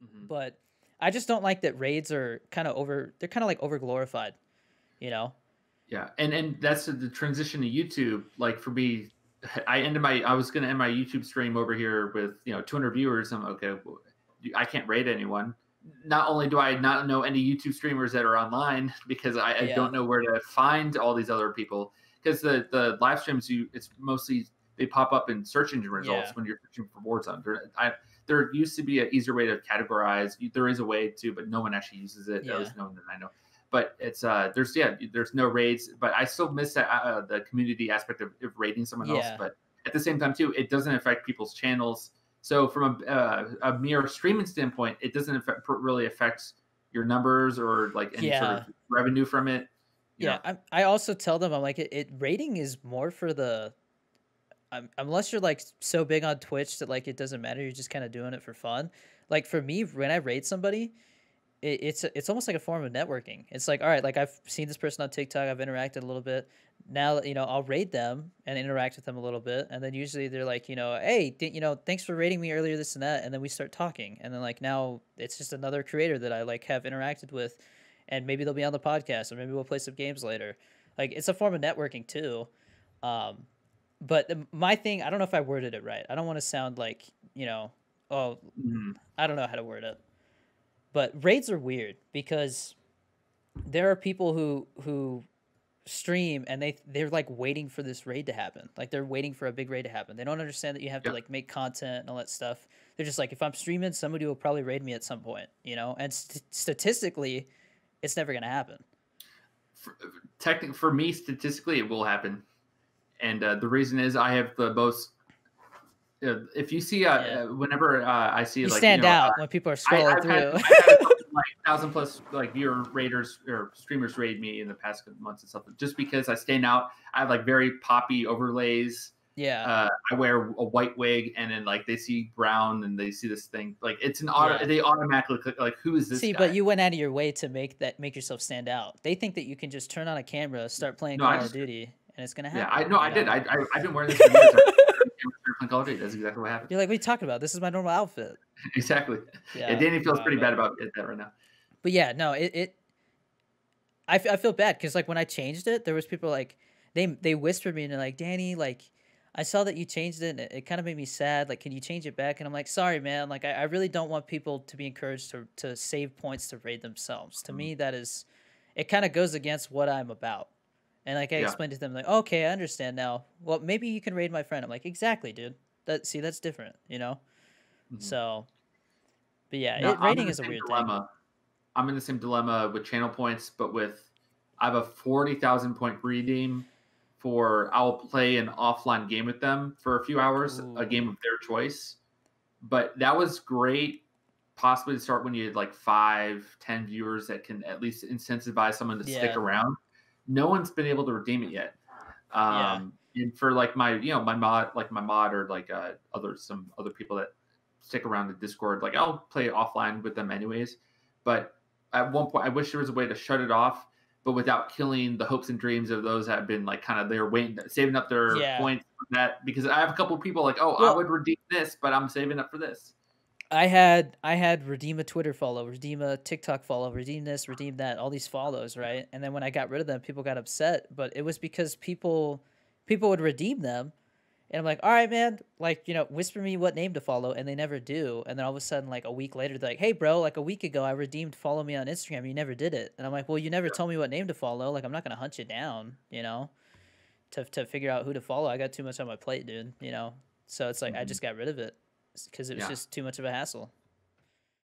Hmm. But I just don't like that raids are kind of they're kind of like over glorified, you know? Yeah, and that's the transition to YouTube. Like for me, I was gonna end my YouTube stream over here with 200 viewers. I'm okay. Well, I can't raid anyone. Not only do I not know any YouTube streamers that are online because I Yeah. don't know where to find all these other people, because the live streams it's mostly they pop up in search engine results Yeah. when you're searching for Warzone. There used to be an easier way to categorize. There is a way to, but no one actually uses it. At Yeah. least no one that I know. But it's there's no raids, but I still miss that the community aspect of raiding someone else. Yeah. But at the same time too, it doesn't affect people's channels. So from a mere streaming standpoint, it doesn't really affect your numbers or like any sort of revenue from it. I also tell them, I'm like, rating is more for the unless you're like so big on Twitch that like it doesn't matter, you're just kind of doing it for fun. Like for me, when I raid somebody, it's almost like a form of networking. It's like, all right, like I've seen this person on TikTok, I've interacted a little bit. Now, I'll raid them and interact with them a little bit, and then usually they're like, hey, thanks for raiding me earlier, this and that, and then we start talking, and then like now it's just another creator that I like have interacted with, and maybe they'll be on the podcast, or maybe we'll play some games later. Like it's a form of networking too. But my thing, I don't know if I worded it right. I don't want to sound like, oh, I don't know how to word it. But raids are weird because there are people who stream and they're like waiting for this raid to happen. Like they're waiting for a big raid to happen. They don't understand that you have to like make content and all that stuff. They're just like, if I'm streaming, somebody will probably raid me at some point, And statistically, it's never gonna happen. For me, statistically, it will happen, and the reason is I have the most. If you see, whenever I see, you like stand out when people are scrolling through. I've had like 1,000+ like viewer raiders or streamers raid me in the past couple months and stuff. Just because I stand out, I have like very poppy overlays. Yeah. I wear a white wig, and then like they see brown and they see this thing. Like it's they automatically click like, who is this? See, guy? but you went out of your way to make yourself stand out. They think that you can just turn on a camera, start playing Call of Duty, and it's gonna happen. Yeah, I know. I did. I've been wearing this for years. Call of Duty. That's exactly what happened. You're like, what are you talking about? This is my normal outfit. Exactly. Yeah, Danny feels pretty bad about that right now. But yeah, no, I feel bad because like when I changed it, there was people like they whispered me and they're like, Danny, like I saw that you changed it and it kind of made me sad. Like, can you change it back? And I'm like, sorry, man. Like I really don't want people to be encouraged to save points to raid themselves. To me, that is, it kind of goes against what I'm about. And like I explained to them, like, okay, I understand now. Well, maybe you can raid my friend. I'm like, exactly, dude. That's different, So, but yeah, raiding is a weird thing. I'm in the same dilemma with channel points, but I have a 40,000 point redeem for I'll play an offline game with them for a few hours, a game of their choice. But that was great, possibly to start when you had like 5-10 viewers that can at least incentivize someone to stick around. No one's been able to redeem it yet. And for like my mod or like some other people that stick around the Discord, like I'll play offline with them anyways. But at one point, I wish there was a way to shut it off, but without killing the hopes and dreams of those that have been like kind of they're waiting, saving up their points for that. Because I have a couple of people like, I would redeem this, but I'm saving up for this. I had redeem a Twitter follow, redeem a TikTok follow, redeem this, redeem that, all these follows, right? And then when I got rid of them, people got upset, but it was because people would redeem them, and I'm like, all right, man, like, whisper me what name to follow, and they never do. And then all of a sudden, like a week later, they're like, hey, bro, like a week ago, I redeemed follow me on Instagram, you never did it. And I'm like, well, you never told me what name to follow. Like, I'm not gonna hunt you down, to figure out who to follow. I got too much on my plate, dude. So it's like I just got rid of it because it was just too much of a hassle.